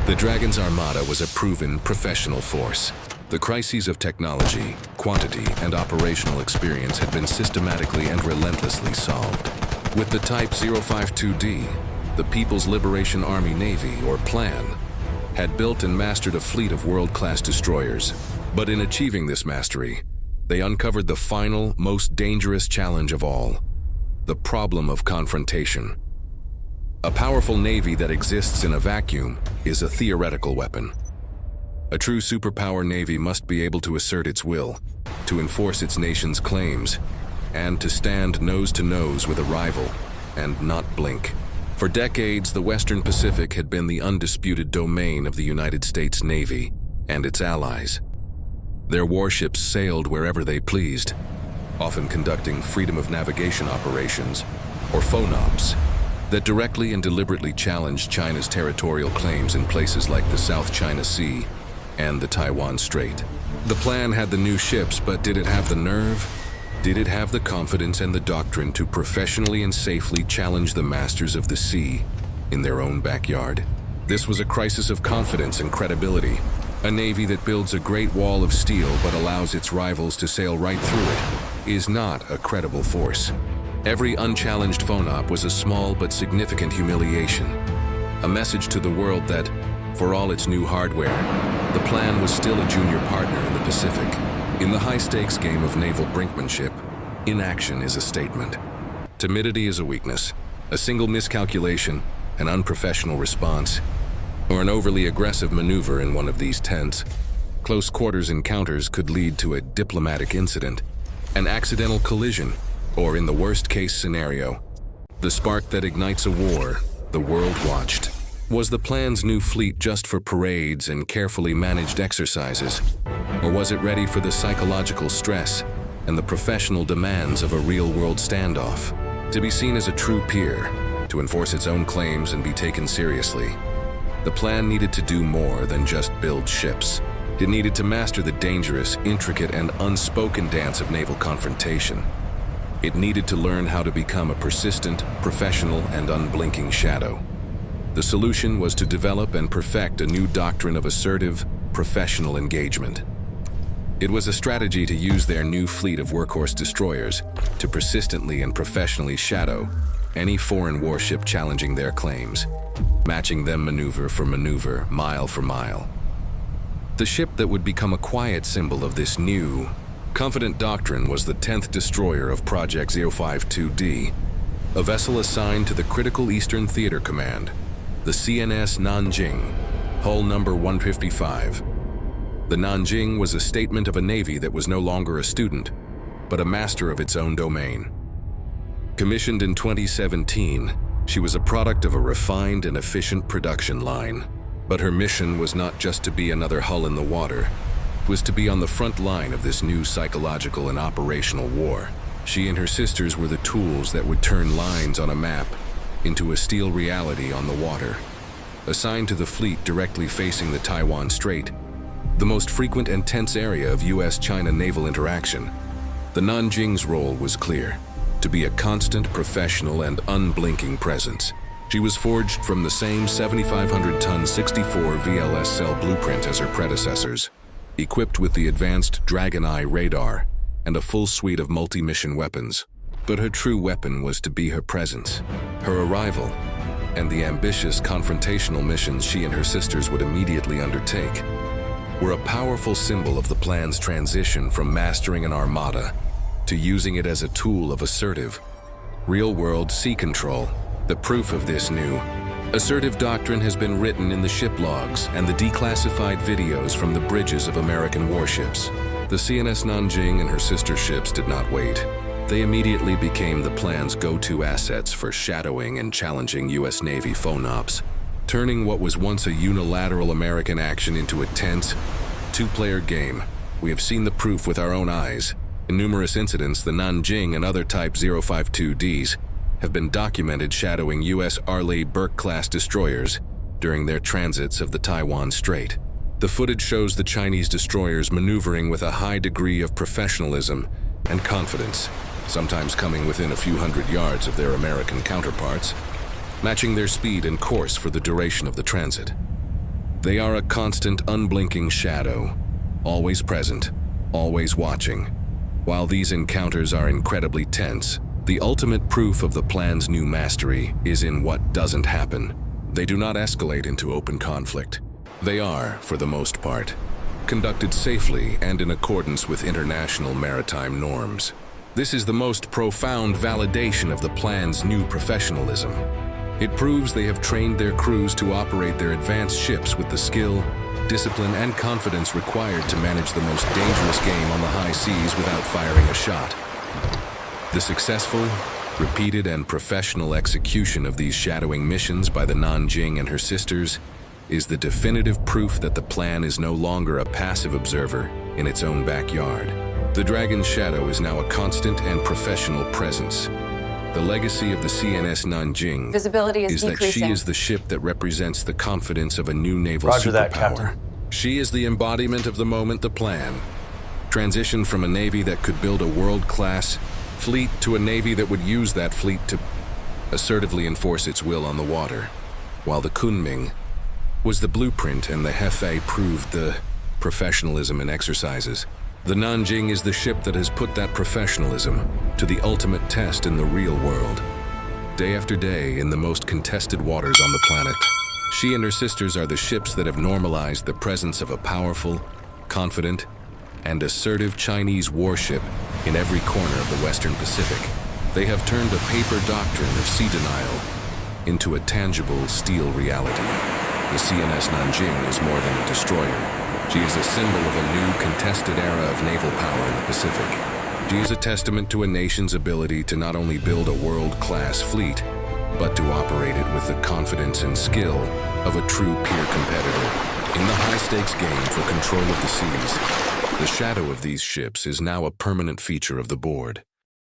The Dragon's armada was a proven professional force. The crises of technology, quantity, and operational experience had been systematically and relentlessly solved. With the Type 052D, the People's Liberation Army Navy, or PLAN, had built and mastered a fleet of world-class destroyers. But in achieving this mastery, they uncovered the final, most dangerous challenge of all: the problem of confrontation. A powerful navy that exists in a vacuum is a theoretical weapon. A true superpower navy must be able to assert its will, to enforce its nation's claims, and to stand nose to nose with a rival and not blink. For decades, the Western Pacific had been the undisputed domain of the United States Navy and its allies. Their warships sailed wherever they pleased, often conducting freedom of navigation operations, or FONOPs, that directly and deliberately challenged China's territorial claims in places like the South China Sea and the Taiwan Strait. The plan had the new ships, but did it have the nerve? Did it have the confidence and the doctrine to professionally and safely challenge the masters of the sea in their own backyard? This was a crisis of confidence and credibility. A navy that builds a great wall of steel but allows its rivals to sail right through it is not a credible force. Every unchallenged FONOP was a small but significant humiliation, a message to the world that, for all its new hardware, the plan was still a junior partner in the Pacific. In the high-stakes game of naval brinkmanship, inaction is a statement. Timidity is a weakness. A single miscalculation, an unprofessional response, or an overly aggressive maneuver in one of these tense, close-quarters encounters could lead to a diplomatic incident, an accidental collision, or in the worst-case scenario, the spark that ignites a war the world watched. Was the plan's new fleet just for parades and carefully managed exercises? Or was it ready for the psychological stress and the professional demands of a real-world standoff? To be seen as a true peer, to enforce its own claims and be taken seriously, the plan needed to do more than just build ships. It needed to master the dangerous, intricate, and unspoken dance of naval confrontation. It needed to learn how to become a persistent, professional, and unblinking shadow. The solution was to develop and perfect a new doctrine of assertive, professional engagement. It was a strategy to use their new fleet of workhorse destroyers to persistently and professionally shadow any foreign warship challenging their claims, matching them maneuver for maneuver, mile for mile. The ship that would become a quiet symbol of this new, confident doctrine was the 10th destroyer of Project 052D, a vessel assigned to the critical Eastern Theater Command, the CNS Nanjing, hull number 155. The Nanjing was a statement of a navy that was no longer a student, but a master of its own domain. Commissioned in 2017, she was a product of a refined and efficient production line. But her mission was not just to be another hull in the water. It was to be on the front line of this new psychological and operational war. She and her sisters were the tools that would turn lines on a map into a steel reality on the water. Assigned to the fleet directly facing the Taiwan Strait, the most frequent and tense area of US-China naval interaction, the Nanjing's role was clear: to be a constant, professional, and unblinking presence. She was forged from the same 7,500-ton 64 VLS cell blueprint as her predecessors, equipped with the advanced Dragon Eye radar and a full suite of multi-mission weapons. But her true weapon was to be her presence, her arrival, and the ambitious confrontational missions she and her sisters would immediately undertake were a powerful symbol of the plan's transition from mastering an armada to using it as a tool of assertive, real-world sea control. The proof of this new, assertive doctrine has been written in the ship logs and the declassified videos from the bridges of American warships. The CNS Nanjing and her sister ships did not wait. They immediately became the plan's go-to assets for shadowing and challenging U.S. Navy FONOPs, turning what was once a unilateral American action into a tense, two-player game. We have seen the proof with our own eyes. In numerous incidents, the Nanjing and other Type 052Ds have been documented shadowing U.S. Arleigh Burke-class destroyers during their transits of the Taiwan Strait. The footage shows the Chinese destroyers maneuvering with a high degree of professionalism and confidence, sometimes coming within a few hundred yards of their American counterparts, matching their speed and course for the duration of the transit. They are a constant, unblinking shadow, always present, always watching. While these encounters are incredibly tense, the ultimate proof of the plan's new mastery is in what doesn't happen. They do not escalate into open conflict. They are, for the most part, conducted safely and in accordance with international maritime norms. This is the most profound validation of the plan's new professionalism. It proves they have trained their crews to operate their advanced ships with the skill, discipline, and confidence required to manage the most dangerous game on the high seas without firing a shot. The successful, repeated, and professional execution of these shadowing missions by the Nanjing and her sisters is the definitive proof that the plan is no longer a passive observer in its own backyard. The Dragon's shadow is now a constant and professional presence. The legacy of the CNS Nanjing is that she is the ship that represents the confidence of a new naval superpower. She is the embodiment of the moment, the plan. Transition from a navy that could build a world-class fleet to a navy that would use that fleet to assertively enforce its will on the water. While the Kunming was the blueprint and the Hefei proved the professionalism in exercises, the Nanjing is the ship that has put that professionalism to the ultimate test in the real world. Day after day, in the most contested waters on the planet, she and her sisters are the ships that have normalized the presence of a powerful, confident, and assertive Chinese warship in every corner of the Western Pacific. They have turned a paper doctrine of sea denial into a tangible steel reality. The CNS Nanjing is more than a destroyer. She is a symbol of a new, contested era of naval power in the Pacific. She is a testament to a nation's ability to not only build a world-class fleet, but to operate it with the confidence and skill of a true peer competitor. In the high-stakes game for control of the seas, the shadow of these ships is now a permanent feature of the board.